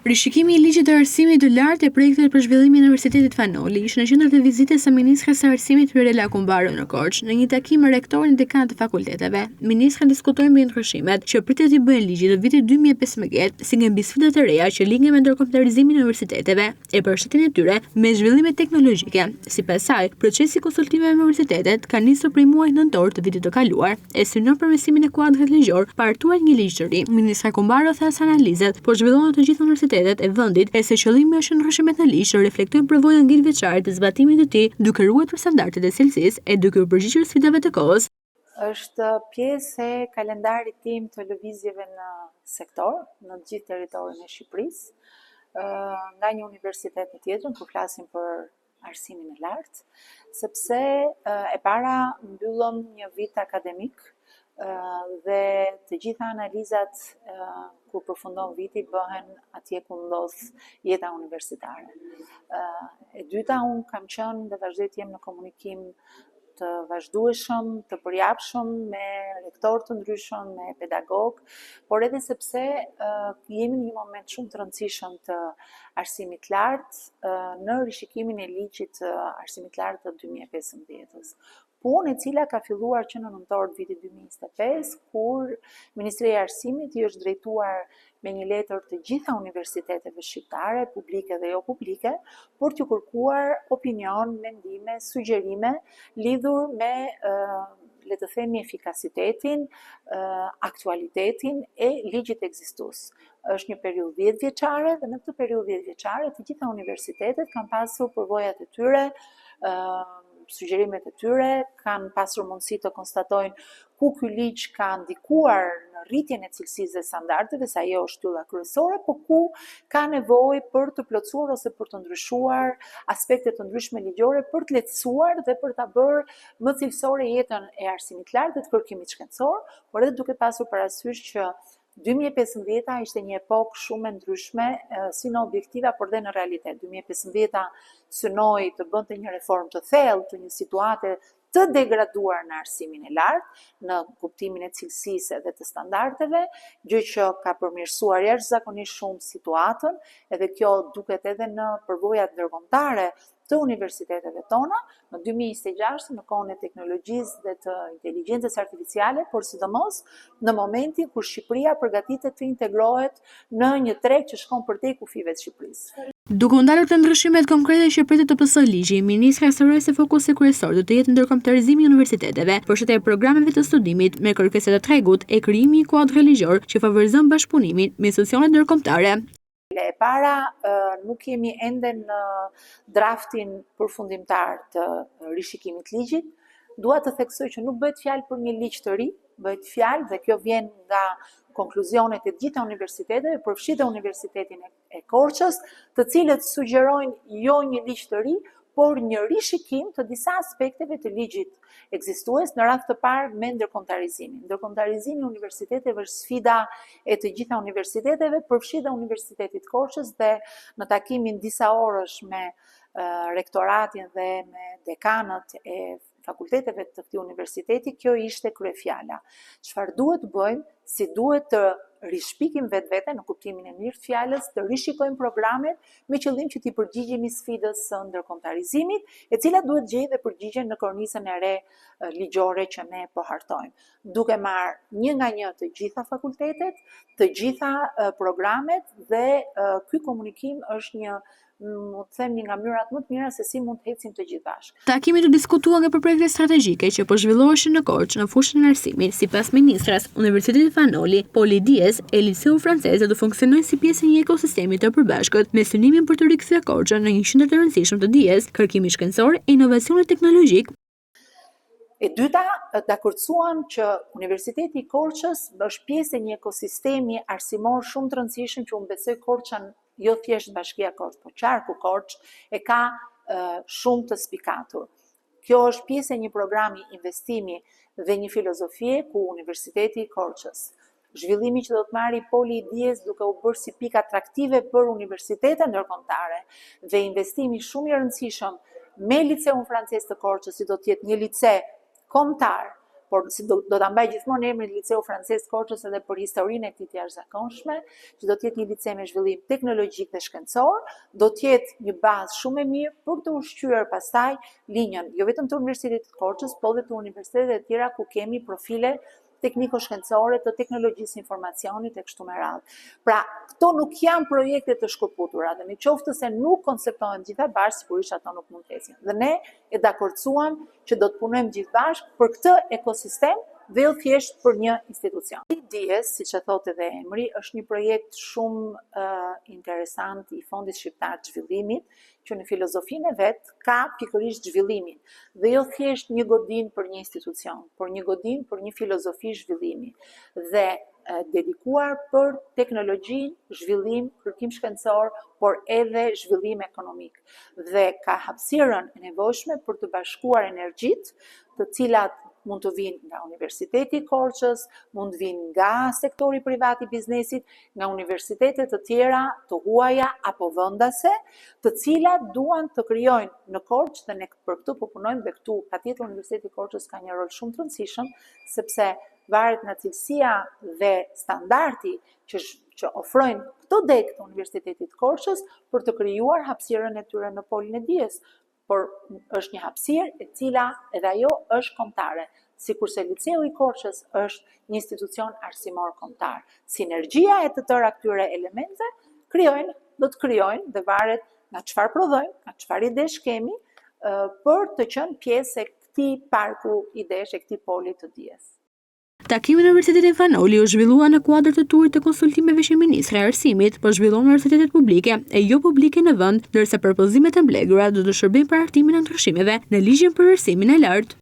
Rishikimi i ligjit të arsimit të lartë e projektet për zhvillimin e Universitetit Fanoli ishte në qendër të vizitës së ministres së arsimit Mirela Kumbaro në Korçë. Në një takim me rektorin e dekanët të fakulteteve, ministra diskutoi mbi ndryshimet që pritet i bëjnë ligjit të vitit 2015, si nga mbi sfidat e reja që lidhen me ndërkombëtarizimin e universiteteve e përshtatjen e tyre me zhvillime teknologjike. Sipas saj, procesi konsultiv me universitetet ka nisur prej muajit nëntor të vitit të kaluar e synon përmirësimin e kuadrit ligjor pa hartuar një ligj të ri. Ministra Kumbaro tha se analizat po zhvillohen të gjitha universitetet e vendit e se qëllimi është ndryshimet në ligj të reflektojnë përvojën ngjitvjeçare të zbatimit të tij, duke ruajtur standardet e cilësisë e duke u përgjigjur sfidave të kohës. Është pjesë e kalendarit tim të lëvizjeve në sektor, në gjithë territorin e Shqipërisë, nga një universitet në tjetrën, kur flasim për arsimin e lartë, sepse e para mbyllëm një vit akademik dhe të gjitha analizat kur përfundon viti bëhen atje ku ndodh jeta universitare. E dyta, unë kam qenë dhe vazhdoj të jem në komunikim të vazhdueshëm, të përjapshëm me rektor të ndryshëm, me pedagog, por edhe sepse jemi në një moment shumë të rëndësishëm të arsimit lartë në rishikimin e ligjit të arsimit lartë të 2015-s. Punë e cila ka filluar që në nëntor të vitit 2025, kur Ministria e Arsimit i është drejtuar me një letër të gjitha universiteteve shqiptare, publike dhe jo publike, për t'ju kërkuar opinion, mendime, sugjerime lidhur me le të themi efikasitetin, aktualitetin e ligjit ekzistues. Është një periudhë 10 vjeçare dhe në këtë periudhë 10 vjeçare të gjitha universitetet kanë pasur përvojat e tyre, sugjerimet e tyre, kanë pasur mundësi të konstatojnë ku ky ligj ka ndikuar në rritjen e cilësisë dhe standardeve, sa ajo është shtylla kryesore, por ku ka nevojë për të plotësuar ose për të ndryshuar aspekte të ndryshme ligjore për të lehtësuar dhe për ta bërë më cilësore jetën e arsimit lartë dhe të kërkimit shkencor, por edhe duke pasur parasysh që 2015 ishte një epokë shumë e ndryshme, si në objektiva, por dhe në realitet. 2015 synoi të bënte një reformë të thellë të një situate të degraduar në arsimin e lartë, në kuptimin e cilësisë dhe të standardeve, gjë që ka përmirësuar jashtëzakonisht shumë situatën, edhe kjo duket edhe në përvojat ndërkombëtare të universiteteve tona, në 2026 në kohën e teknologjisë dhe të inteligjencës artificiale, por sidomos në momentin kur Shqipëria përgatitet të integrohet në një treg që shkon përtej kufive të Shqipërisë. Duke u ndalur të ndryshimet konkrete që pritet të pësojë ligji, ministra sqaroi se fokusi kryesor do të jetë ndërkombëtarizimi i universiteteve, përshtatja e programeve të studimit me kërkesat e tregut e krijimi i kuadri ligjor që favorizon bashkëpunimin me institucionet ndërkombëtare. E para, nuk jemi ende në draftin përfundimtar të rishikimit ligjit. Dua të theksoj që nuk bëhet fjalë për një ligj të ri, bëhet fjalë dhe kjo vjen nga konkluzionet e gjitha universiteteve, përfshi dhe Universitetin e Korçës, të cilët sugjerojnë jo një ligj të ri, por një rishikim të disa aspekteve të ligjit ekzistues, në radhë të parë me ndërkombëtarizimin. Ndërkombëtarizimi i universiteteve është sfida e të gjitha universiteteve, përfshi dhe Universitetit Korçës, dhe në takimin disa orësh me rektoratin dhe me dekanët e fakulteteve të këtij universiteti, kjo ishte kryefjala. Çfarë duhet të bëjmë, si duhet të rishpikim vetvete në kuptimin e mirë të fjalës, të rishikojmë programet me qëllim që t'i përgjigjemi sfidës së ndërkombëtarizimit, e cila duhet gjejë dhe përgjigjen në kornizën e re ligjore që ne po hartojmë. Duke marrë një nga një të gjitha fakultetet, të gjitha programet dhe ky komunikim është një mund të them një nga mënyrat më të mira se si mund të ecim të gjithë bashkë. Takimi u diskutua nga projekte strategjike që po zhvilloheshin në Korçë në fushën e arsimit. Sipas ministras, Universiteti Fanoli, Poli Diez e Liceu Franceze do funksionojnë si pjesë e një ekosistemi të përbashkët me synimin për të rikthyer Korçën në një qendër të rëndësishëm të dijes, kërkimit shkencor e inovacionit teknologjik. E dyta, dakordsuan që Universiteti i Korçës është pjesë e një ekosistemi arsimor shumë të rëndësishëm që unë besoj Korçën jo thjesht Bashkia Korçë, por qarku Korçë e ka shumë të spikatur. Kjo është pjesë e një programi investimi dhe një filozofie ku Universiteti i Korçës, zhvillimi që do të marrë Poli Diez duke u bërë si pikë atraktive për universitete ndërkombëtare dhe investimi shumë i rëndësishëm me Liceun Francez të Korçës, si do të jetë një lice kombëtar por si do ta mbaj gjithmonë emrin Liceu Francez Korçës edhe për historinë e këtij të jashtëzakonshme, që do të jetë një lice me zhvillim teknologjik dhe shkencor, do të jetë një bazë shumë e mirë për të ushqyer pastaj linjën jo vetëm të Universitetit të Korçës, por edhe të universitetet e tjera ku kemi profile tekniko-shkencore të teknologjisë informacionit e kështu me radhë. Pra, këto nuk janë projekte të shkëputura, dhe në qoftë se nuk konceptohen gjitha bashkë, sigurisht ato nuk mund të ecin. Dhe ne e dakordsuam që do të punojmë gjithë bashkë për këtë ekosistem dhe jo thjesht për një institucion. Dies, siç e thotë edhe emri, është një projekt shumë interesant i Fondit Shqiptar të Zhvillimit, që në filozofinë e vet ka pikërisht zhvillimin, dhe jo thjesht një godinë për një institucion, por një godinë për një filozofi zhvillimi, dhe dedikuar për teknologjinë, zhvillim, kërkim shkencor, por edhe zhvillim ekonomik. Dhe ka hapësirën e nevojshme për të bashkuar energjitë, të cilat mund të vinë nga Universiteti i Korçës, mund të vinë nga sektori privat i biznesit, nga universitetet të tjera të huaja apo vendase, të cilat duan të krijojnë në Korçë, dhe ne për këtë po punojmë, dhe këtu patjetër Universiteti i Korçës ka një rol shumë të rëndësishëm, sepse varet nga cilësia dhe standardi që ofrojnë këto degë të Universitetit të Korçës për të krijuar hapësirën e tyre në polin e dijes. Por është një hapësirë e cila edhe ajo është kombëtare, sikurse Liceu i Korçës është një institucion arsimor kombëtar. Sinergjia e të tëra këtyre elementeve do të krijojnë dhe varet nga çfarë prodhojmë, nga çfarë idesh kemi për të qenë pjesë e këtij parku idesh, e këtij poli të dijes. Takimi në Universitetin Fanoli u zhvillua në kuadër të turit të konsultimeve që Ministri i Arsimit po zhvillon në universitetet publike e jo publike në vend, ndërsa propozimet e mbledhura do të shërbejnë për hartimin e ndryshimeve në ligjin për arsimin e lartë.